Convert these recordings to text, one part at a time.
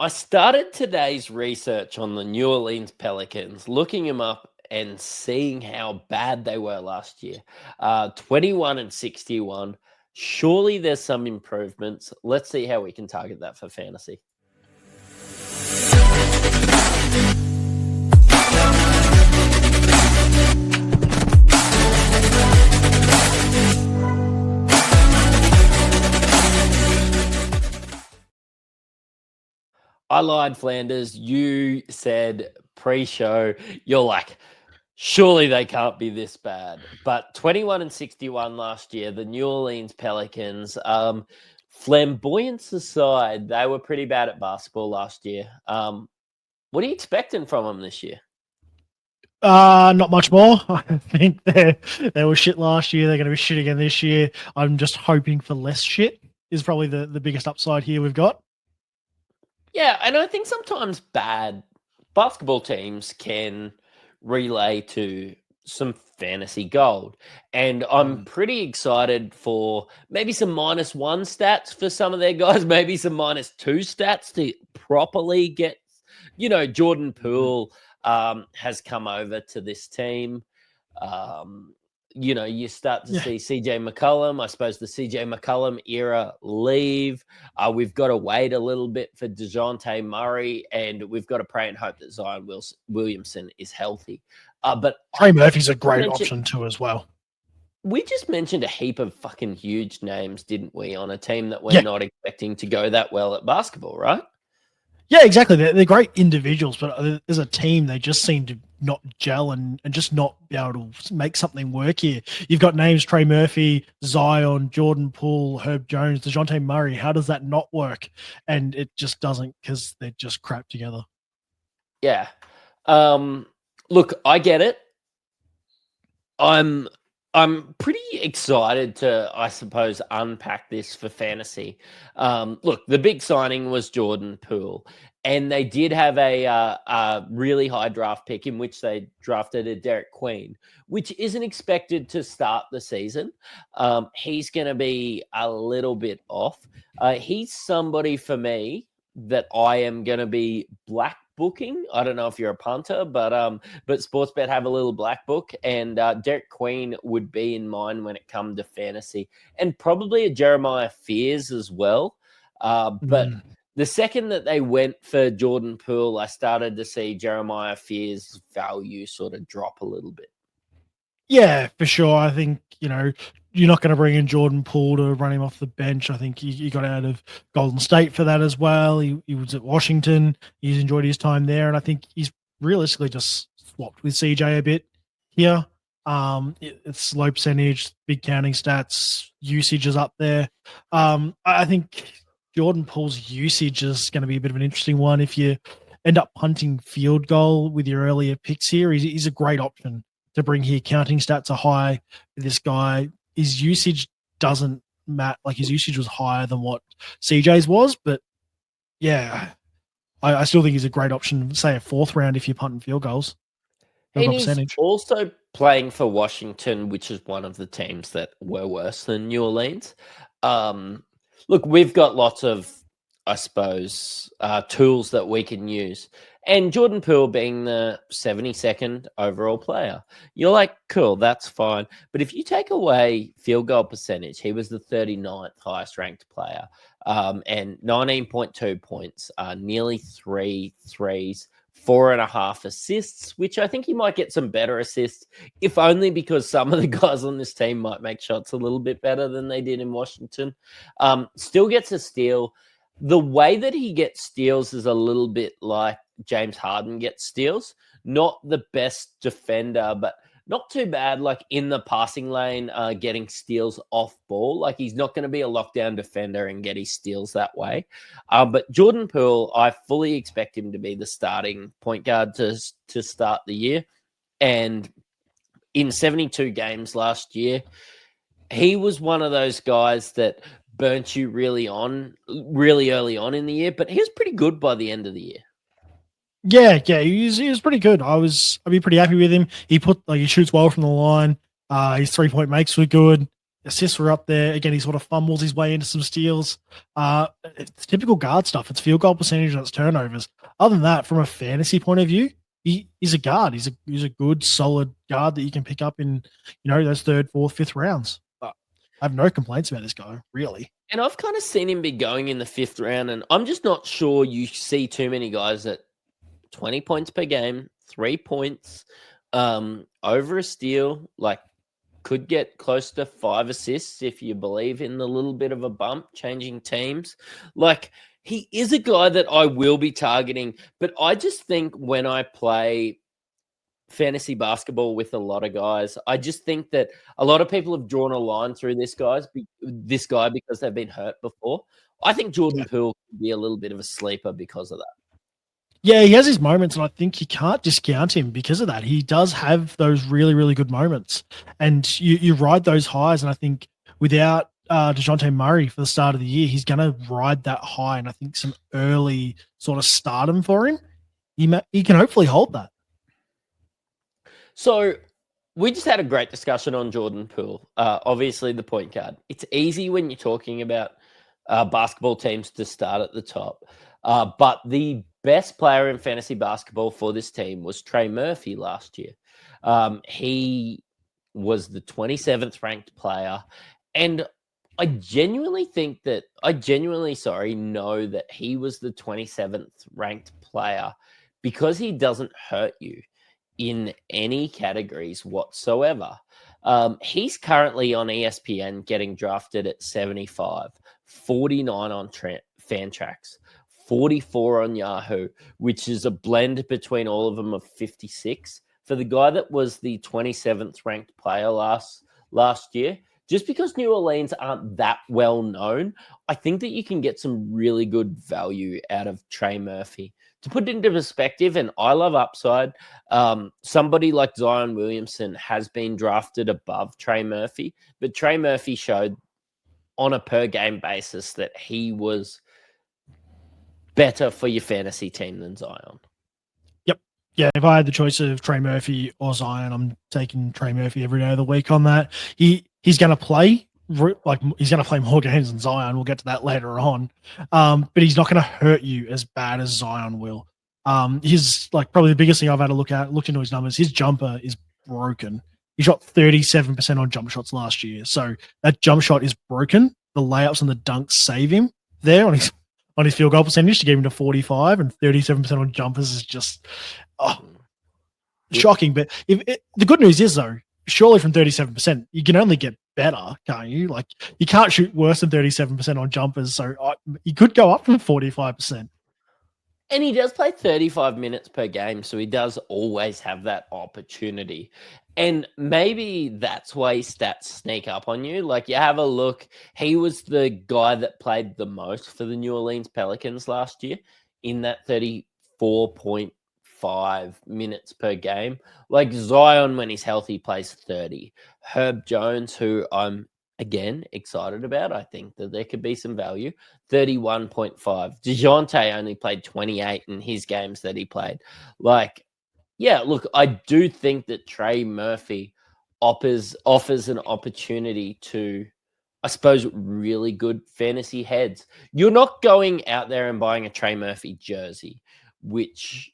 I started today's research on the New Orleans Pelicans, looking them up and seeing how bad they were last year. 21 and 61. Surely there's some improvements. Let's see how we can target that for fantasy. I lied, Flanders. You said pre-show, you're like, surely they can't be this bad. But 21 and 61 last year, the New Orleans Pelicans, flamboyance aside, they were pretty bad at basketball last year. What are you expecting from them this year? Not much more. I think they were shit last year. They're going to be shit again this year. I'm just hoping for less shit is probably the biggest upside here we've got. Yeah, and I think sometimes bad basketball teams can relay to some fantasy gold. And I'm pretty excited for maybe some -1 stats for some of their guys, maybe some -2 stats to properly get, Jordan Poole has come over to this team. You start to see CJ McCollum. I suppose the CJ McCollum era leave. We've got to wait a little bit for Dejounte Murray, and we've got to pray and hope that Zion Williamson is healthy. But Trey Murphy's a great option too as well. We just mentioned a heap of fucking huge names, didn't we, on a team that we're not expecting to go that well at basketball, right? Yeah, exactly. They're great individuals, but as a team, they just seem to not gel and just not be able to make something work here. You've got names Trey Murphy, Zion, Jordan Poole, Herb Jones, Dejounte Murray. How does that not work? And it just doesn't because they're just crap together. Yeah. Look, I get it. I'm pretty excited to, I suppose, unpack this for fantasy. Look, the big signing was Jordan Poole, and they did have a really high draft pick in which they drafted a Derek Queen, which isn't expected to start the season. He's going to be a little bit off. He's somebody for me that I am going to be black booking. I don't know if you're a punter, but Sportsbet have a little black book, and Derek Queen would be in mine when it comes to fantasy, and probably a Jeremiah Fears as well. But the second that they went for Jordan Poole, I started to see Jeremiah Fears' value sort of drop a little bit. Yeah, for sure. I think, you're not going to bring in Jordan Poole to run him off the bench. I think he got out of Golden State for that as well. He was at Washington. He's enjoyed his time there. And I think he's realistically just swapped with CJ a bit here. It's low percentage, big counting stats, usage is up there. I think Jordan Poole's usage is going to be a bit of an interesting one. If you end up punting field goal with your earlier picks here, he's a great option to bring here. Counting stats are high for this guy. His usage doesn't matter. Like, his usage was higher than what CJ's was, but yeah, I still think he's a great option, say a fourth round if you're punting field goals. And he's also playing for Washington, which is one of the teams that were worse than New Orleans. Look, we've got lots of, I suppose, tools that we can use. And Jordan Poole being the 72nd overall player, you're like, cool, that's fine. But if you take away field goal percentage, he was the 39th highest ranked player, and 19.2 points, nearly 3 threes, 4.5 assists, which I think he might get some better assists, if only because some of the guys on this team might make shots a little bit better than they did in Washington. Still gets a steal. The way that he gets steals is a little bit like James Harden gets steals. Not the best defender, but not too bad, like in the passing lane, getting steals off ball. Like, he's not going to be a lockdown defender and get his steals that way. But Jordan Poole, I fully expect him to be the starting point guard to start the year. And in 72 games last year, he was one of those guys that burnt you really early on in the year, but he was pretty good by the end of the year. Yeah, he was pretty good. I'd be pretty happy with him. He shoots well from the line. His 3-point makes were good. Assists were up there. Again, he sort of fumbles his way into some steals. It's typical guard stuff. It's field goal percentage and it's turnovers. Other than that, from a fantasy point of view, he's a guard. He's a good, solid guard that you can pick up in, those third, fourth, fifth rounds. But I have no complaints about this guy, really. And I've kind of seen him be going in the 5th round, and I'm just not sure you see too many guys at 20 points per game, 3 points, over a steal, like could get close to 5 assists if you believe in the little bit of a bump, changing teams. Like, he is a guy that I will be targeting, but I just think when I play fantasy basketball with a lot of guys, I just think that a lot of people have drawn a line through this guy because they've been hurt before. I think Jordan Poole could be a little bit of a sleeper because of that. Yeah, he has his moments, and I think you can't discount him because of that. He does have those really, really good moments, and you ride those highs. And I think without Dejounte Murray for the start of the year, he's going to ride that high. And I think some early sort of stardom for him, he can hopefully hold that. So we just had a great discussion on Jordan Poole. Obviously, the point guard. It's easy when you're talking about basketball teams to start at the top. But the best player in fantasy basketball for this team was Trey Murphy last year. He was the 27th ranked player. And I genuinely know that he was the 27th ranked player because he doesn't hurt you in any categories whatsoever. He's currently on ESPN getting drafted at 75, 49 on Fantrax, 44 on Yahoo, which is a blend between all of them of 56. For the guy that was the 27th ranked player last year, just because New Orleans aren't that well known, I think that you can get some really good value out of Trey Murphy. To put it into perspective, and I love upside, somebody like Zion Williamson has been drafted above Trey Murphy, but Trey Murphy showed on a per game basis that he was better for your fantasy team than Zion. Yep. Yeah, if I had the choice of Trey Murphy or Zion, I'm taking Trey Murphy every day of the week on that. He's going to play he's going to play more games than Zion. We'll get to that later on. But he's not going to hurt you as bad as Zion will. His probably the biggest thing I've had to looked into his numbers. His jumper is broken. He shot 37% on jump shots last year. So that jump shot is broken. The layups and the dunks save him there on his field goal percentage to get him to 45, and 37% on jumpers is just shocking. But the good news is, though, surely from 37%, you can only get better, can't you? Like, you can't shoot worse than 37% on jumpers, so he could go up from 45%. And he does play 35 minutes per game, so he does always have that opportunity. And maybe that's why his stats sneak up on you. Like, you have a look, he was the guy that played the most for the New Orleans Pelicans last year in that 34.5 minutes per game. Like, Zion, when he's healthy, plays 30. Herb Jones, who I'm again excited about, I think that there could be some value, 31.5. Dejounte only played 28 in his games that he played. Like, yeah, look, I do think that Trey Murphy offers an opportunity to, I suppose, really good fantasy heads. You're not going out there and buying a Trey Murphy jersey, which,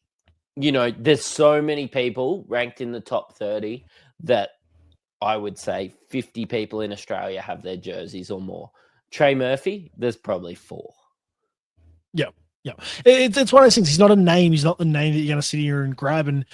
there's so many people ranked in the top 30 that I would say 50 people in Australia have their jerseys or more. Trey Murphy, there's probably 4. Yeah. Yeah. It's one of those things. He's not a name. He's not the name that you're going to sit here and grab. And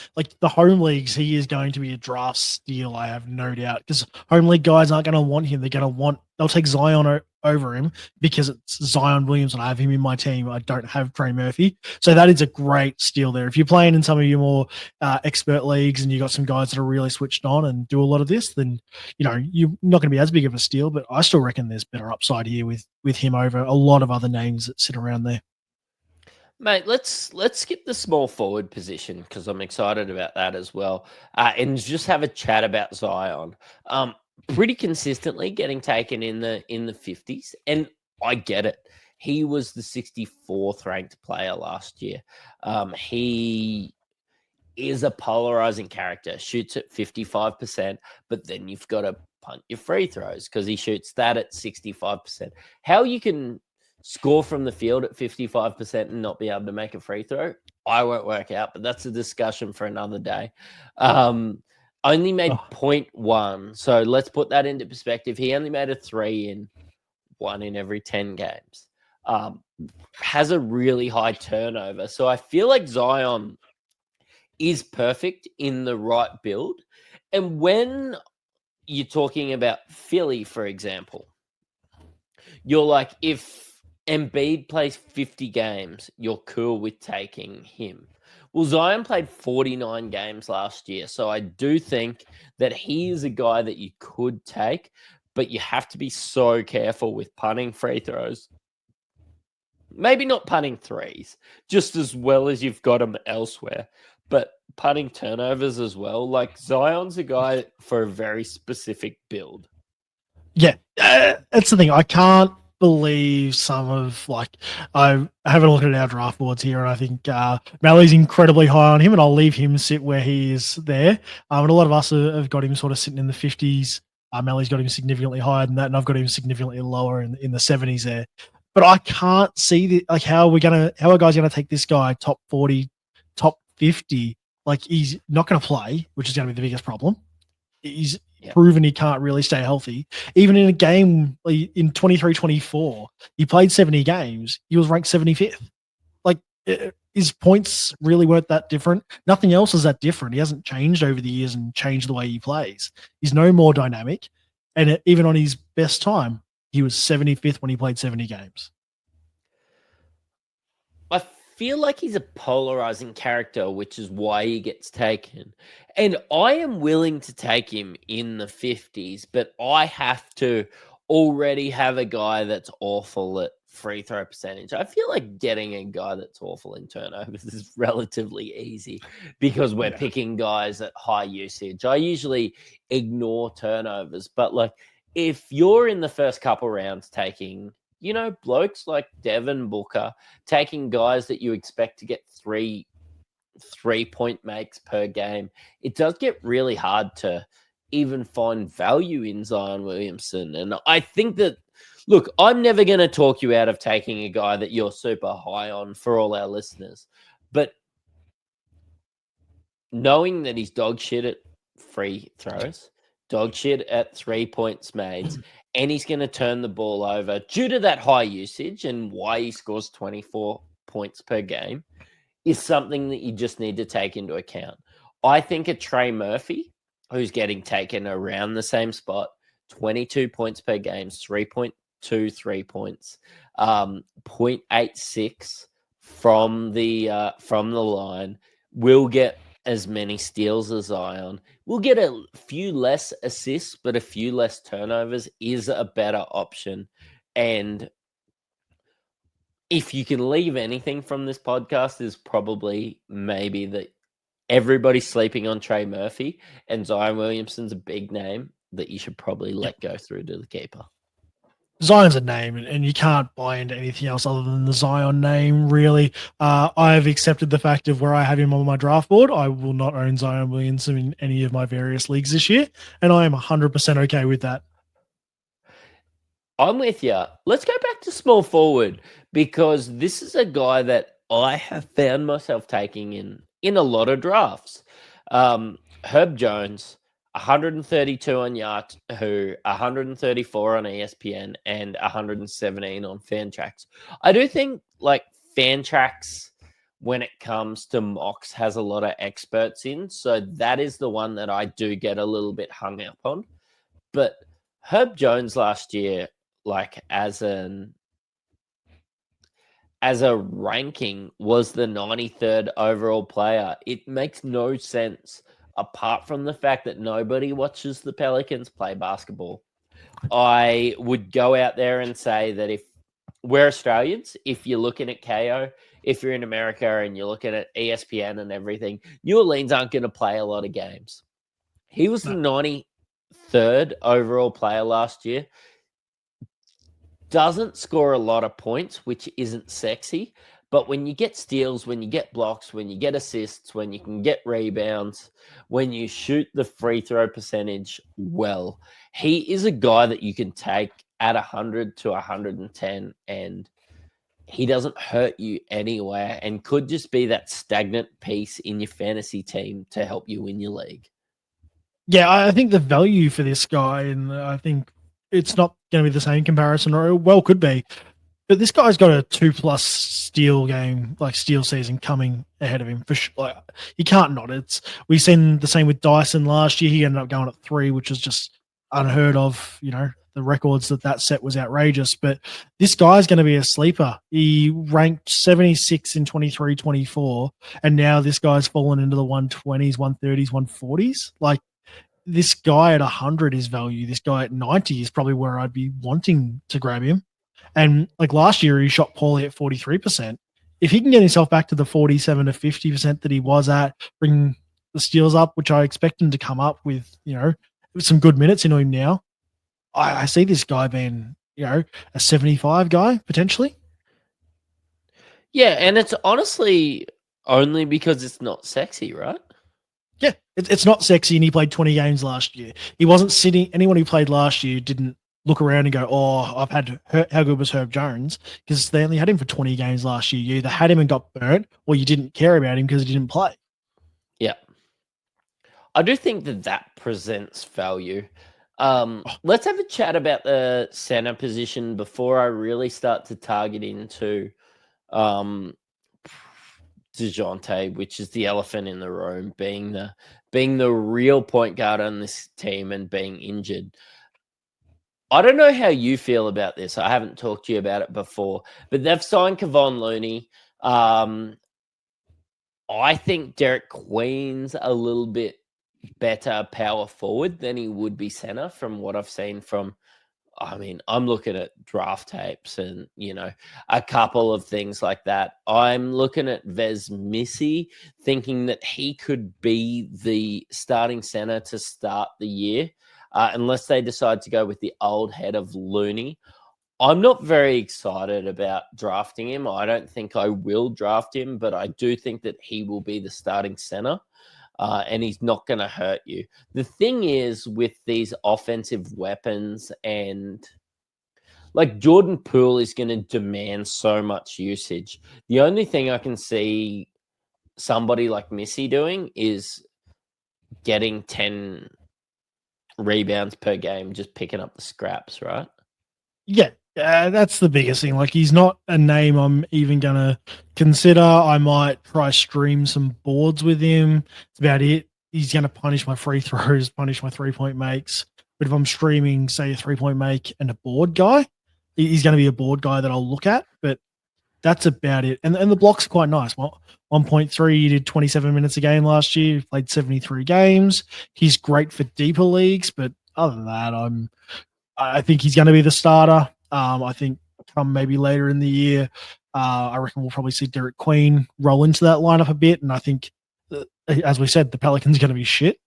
the home leagues, he is going to be a draft steal, I have no doubt. Because home league guys aren't going to want him. They'll take Zion over him because it's Zion Williamson. I have him in my team. I don't have Trey Murphy. So that is a great steal there. If you're playing in some of your more expert leagues and you got some guys that are really switched on and do a lot of this, then, you're not going to be as big of a steal. But I still reckon there's better upside here with him over a lot of other names that sit around there. Mate, let's skip the small forward position because I'm excited about that as well, and just have a chat about Zion. Pretty consistently getting taken in the 50s, and I get it. He was the 64th ranked player last year. He is a polarizing character, shoots at 55%, but then you've got to punt your free throws because he shoots that at 65%. How you can score from the field at 55% and not be able to make a free throw, I won't work out, but that's a discussion for another day. Only made 0.1. So let's put that into perspective. He only made a 3 in 1 in every 10 games. Has a really high turnover. So I feel like Zion is perfect in the right build. And when you're talking about Philly, for example, you're like, if Embiid plays 50 games, you're cool with taking him. Well, Zion played 49 games last year, so I do think that he is a guy that you could take, but you have to be so careful with punting free throws. Maybe not punting threes, just as well as you've got them elsewhere, but punting turnovers as well. Like, Zion's a guy for a very specific build. Yeah, that's the thing. I can't believe some of, like, I haven't looked at our draft boards here, and I think Mally's incredibly high on him, and I'll leave him sit where he is there. And a lot of us have got him sort of sitting in the 50s. Mally's got him significantly higher than that, and I've got him significantly lower in the 70s there. But I can't see how are guys gonna take this guy top 40, top 50? Like, he's not going to play, which is going to be the biggest problem. He's proven he can't really stay healthy. Even in a game in 23-24, he played 70 games. He was ranked 75th. Like, his points really weren't that different. Nothing else is that different. He hasn't changed over the years and changed the way he plays. He's no more dynamic. And even on his best time, he was 75th when he played 70 games. I feel like he's a polarizing character, which is why he gets taken. And I am willing to take him in the 50s, but I have to already have a guy that's awful at free throw percentage. I feel like getting a guy that's awful in turnovers is relatively easy because we're picking guys at high usage. I usually ignore turnovers, but like, if you're in the first couple rounds taking, you know, blokes like Devin Booker, taking guys that you expect to get 3-point makes per game, it does get really hard to even find value in Zion Williamson. And I think that, look, I'm never going to talk you out of taking a guy that you're super high on for all our listeners. But knowing that he's dog shit at free throws, dog shit at 3 points made, and he's going to turn the ball over due to that high usage and why he scores 24 points per game, is something that you just need to take into account. I think a Trey Murphy, who's getting taken around the same spot, 22 points per game, 3.2 3 points, 0.86 from the line, will get as many steals as Zion, will get a few less assists, but a few less turnovers, is a better option. And if you can leave anything from this podcast, is probably maybe that everybody's sleeping on Trey Murphy, and Zion Williamson's a big name that you should probably let go through to the keeper. Zion's a name, and you can't buy into anything else other than the Zion name, really. I've accepted the fact of where I have him on my draft board. I will not own Zion Williamson in any of my various leagues this year, and I am 100% okay with that. I'm with you. Let's go back to small forward, because this is a guy that I have found myself taking in a lot of drafts. Herb Jones, 132 on Yahoo, 134 on ESPN, and 117 on Fantrax. I do think, like, Fantrax, when it comes to mocks, has a lot of experts in, so that is the one that I do get a little bit hung up on. But Herb Jones last year, like, as a ranking, was the 93rd overall player. It makes no sense apart from the fact that nobody watches the Pelicans play basketball. I would go out there and say that if we're Australians, if you're looking at KO, if you're in America and you're looking at ESPN and everything, New Orleans aren't going to play a lot of games. He was the 93rd overall player last year. doesn't score a lot of points, which isn't sexy. But when you get steals, when you get blocks, when you get assists, when you can get rebounds, when you shoot the free throw percentage well, he is a guy that you can take at 100 to 110 and he doesn't hurt you anywhere and could just be that stagnant piece in your fantasy team to help you win your league. Yeah, I think the value for this guy, and I think it's not going to be the same comparison, or it well could be, but this guy's got a 2+ steal game, like steal season coming ahead of him for sure. Like, you can't not. We've seen the same with Dyson last year. He ended up going at 3, which was just unheard of. The records that set was outrageous. But this guy's going to be a sleeper. He ranked 76 in 23-24, and now this guy's fallen into the 120s, 130s, 140s. Like, this guy at 100 is value. This guy at 90 is probably where I'd be wanting to grab him. And like last year, he shot poorly at 43%. If he can get himself back to the 47 to 50% that he was at, bring the steals up, which I expect him to come up with, with some good minutes in him now, I see this guy being, a 75 guy potentially. Yeah, and it's honestly only because it's not sexy, right? Yeah, it's not sexy, and he played 20 games last year. He wasn't sitting. Anyone who played last year didn't look around and go, "Oh, I've had how good was Herb Jones?" Because they only had him for 20 games last year. You either had him and got burnt, or you didn't care about him because he didn't play. Yeah, I do think that presents value. Let's have a chat about the center position before I really start to target into Dejounte, which is the elephant in the room, being the real point guard on this team and being injured. I don't know how you feel about this. I haven't talked to you about it before, but they've signed Kevon Looney. I think Derek Queen's a little bit better power forward than he would be center from what I've seen from, I'm looking at draft tapes and, a couple of things like that. I'm looking at Vez Missy, thinking that he could be the starting center to start the year, unless they decide to go with the old head of Looney. I'm not very excited about drafting him. I don't think I will draft him, but I do think that he will be the starting center. And he's not going to hurt you. The thing is with these offensive weapons, and like Jordan Poole is going to demand so much usage. The only thing I can see somebody like Missy doing is getting 10 rebounds per game, just picking up the scraps, right? Yeah. That's the biggest thing. Like, he's not a name I'm even going to consider. I might try stream some boards with him. That's about it. He's going to punish my free throws, punish my 3-point makes. But if I'm streaming, say, a 3-point make and a board guy, he's going to be a board guy that I'll look at. But that's about it. And the blocks are quite nice. Well, 1.3, he did 27 minutes a game last year. He played 73 games. He's great for deeper leagues. But other than that, I think he's going to be the starter. I think come maybe later in the year, I reckon we'll probably see Derek Queen roll into that lineup a bit. And I think, as we said, the Pelicans are going to be shit.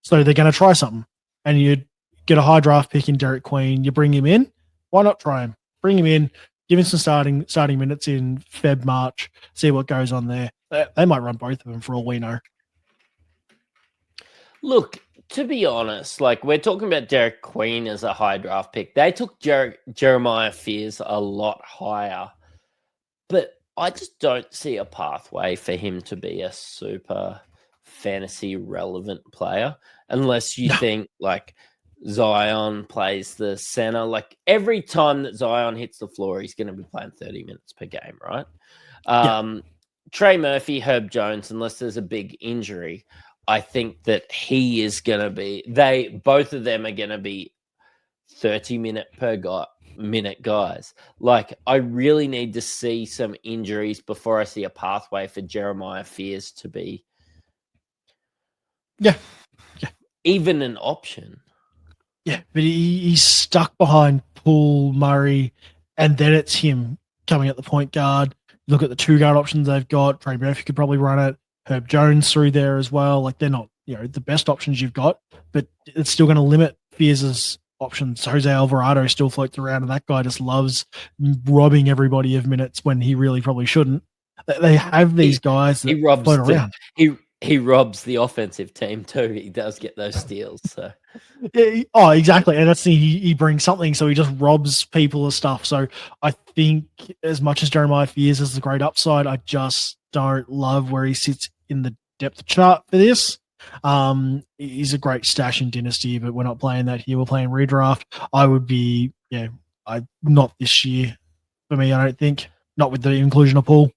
So they're going to try something. And you get a high draft pick in Derek Queen, you bring him in. Why not try him? Bring him in, give him some starting minutes in Feb, March, see what goes on there. They might run both of them for all we know. Look, to be honest, like, we're talking about Derek Queen as a high draft pick. They took Jeremiah Fears a lot higher, but I just don't see a pathway for him to be a super fantasy relevant player unless you think like Zion plays the center. Like, every time that Zion hits the floor, he's going to be playing 30 minutes per game, right? Trey Murphy, Herb Jones, unless there's a big injury, I think that he is going to be, both of them are going to be 30-minute minute guys. Like, I really need to see some injuries before I see a pathway for Jeremiah Fears to be even an option. Yeah, but he's stuck behind Poole, Murray, and then it's him coming at the point guard. Look at the 2-guard options they've got. Trey Murphy could probably run it. Herb Jones through there as well. Like, they're not, the best options you've got, but it's still going to limit Fears' options. Jose Alvarado still floats around, and that guy just loves robbing everybody of minutes when he really probably shouldn't. They have these guys that float around. He robs the offensive team too. He does get those steals. So, oh, exactly, and that's he brings something, so he just robs people of stuff. So I think as much as Jeremiah Fears is the great upside, I just don't love where he sits in the depth chart for this. He's a great stash in Dynasty, but we're not playing that here. We're playing redraft. I would be, not this year for me. I don't think, not with the inclusion of Poole.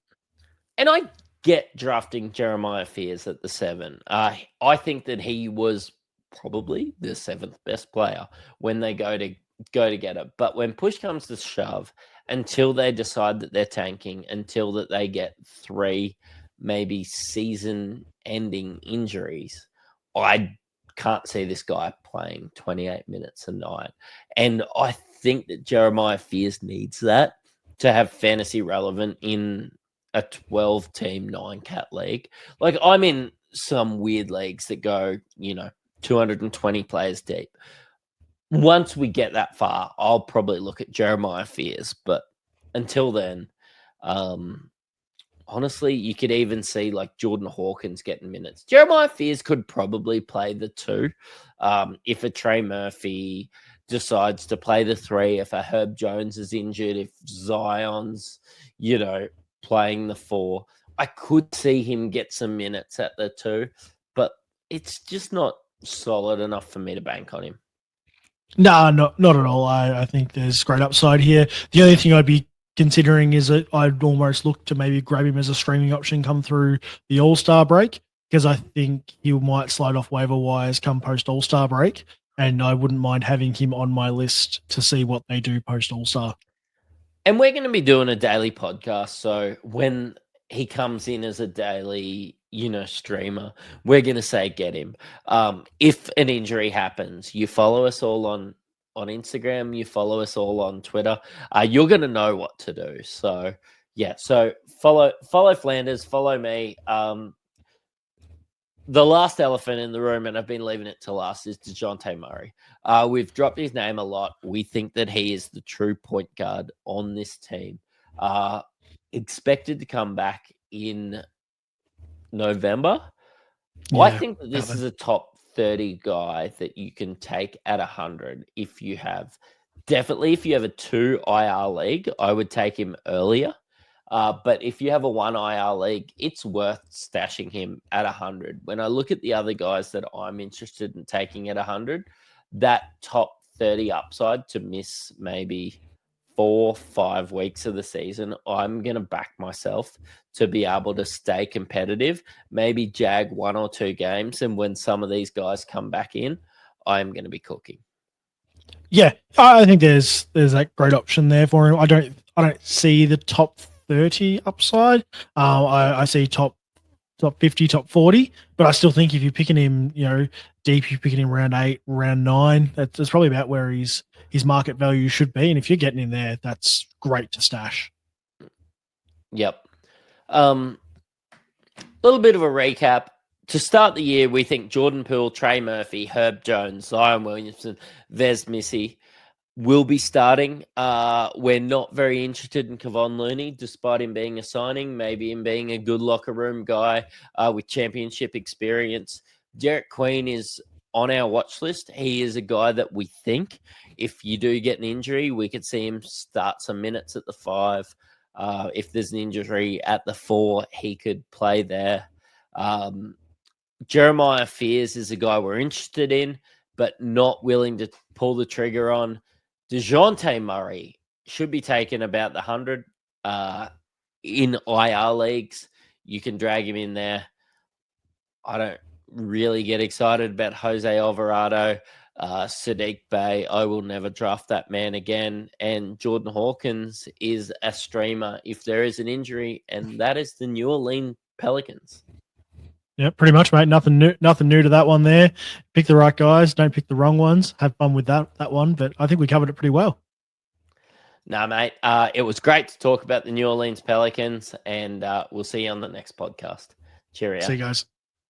And I get drafting Jeremiah Fears at the 7. I think that he was probably the 7th best player when they go to get it. But when push comes to shove, until they decide that they're tanking, until that they get 3 maybe season-ending injuries, I can't see this guy playing 28 minutes a night. And I think that Jeremiah Fears needs that to have fantasy relevant in a 12-team 9-cat league. Like, I'm in some weird leagues that go, 220 players deep. Once we get that far, I'll probably look at Jeremiah Fears. But until then, honestly, you could even see like Jordan Hawkins getting minutes. Jeremiah Fears could probably play the 2. If a Trey Murphy decides to play the 3, if a Herb Jones is injured, if Zion's, playing the 4, I could see him get some minutes at the 2, but it's just not solid enough for me to bank on him. No, not at all. I think there's great upside here. The only thing I'd be considering is that I'd almost look to maybe grab him as a streaming option come through the All-Star break, because I think he might slide off waiver wires come post All-Star break, and I wouldn't mind having him on my list to see what they do post All-Star. And we're going to be doing a daily podcast, so when he comes in as a daily, streamer, we're going to say get him. If an injury happens, you follow us all on Instagram, you follow us all on Twitter, you're going to know what to do. So, yeah, so follow Flanders, follow me. The last elephant in the room, and I've been leaving it to last, is Dejounte Murray. We've dropped his name a lot. We think that he is the true point guard on this team. Expected to come back in November. Yeah, I think that this is a top 30 guy that you can take at 100 if you have. Definitely, if you have a 2 IR league, I would take him earlier. But if you have a 1 IR league, it's worth stashing him at 100. When I look at the other guys that I'm interested in taking at 100, that top 30 upside to miss maybe 4-5 weeks of the season, I'm going to back myself to be able to stay competitive, maybe jag 1 or 2 games. And when some of these guys come back in, I'm going to be cooking. Yeah, I think there's that great option there for him. I don't see the top 30 upside. I see top 50, top 40, but I still think if you're picking him, deep, you're picking him round 8, round 9, that's probably about where his market value should be. And if you're getting in there, that's great to stash. Yep. Little bit of a recap. To start the year, we think Jordan Poole, Trey Murphy, Herb Jones, Zion Williamson, Vez Missy will be starting. We're not very interested in Kevon Looney, despite him being a signing, maybe him being a good locker room guy with championship experience. Derek Queen is on our watch list. He is a guy that we think if you do get an injury, we could see him start some minutes at the 5. If there's an injury at the 4, he could play there. Jeremiah Fears is a guy we're interested in, but not willing to pull the trigger on. Dejounte Murray should be taken about the 100 in IR leagues. You can drag him in there. I don't really get excited about Jose Alvarado, Sadiq Bey. I will never draft that man again. And Jordan Hawkins is a streamer if there is an injury, and that is the New Orleans Pelicans. Yeah, pretty much, mate. Nothing new to that one there. Pick the right guys. Don't pick the wrong ones. Have fun with that one. But I think we covered it pretty well. No, mate. It was great to talk about the New Orleans Pelicans, and we'll see you on the next podcast. Cheerio. See you guys.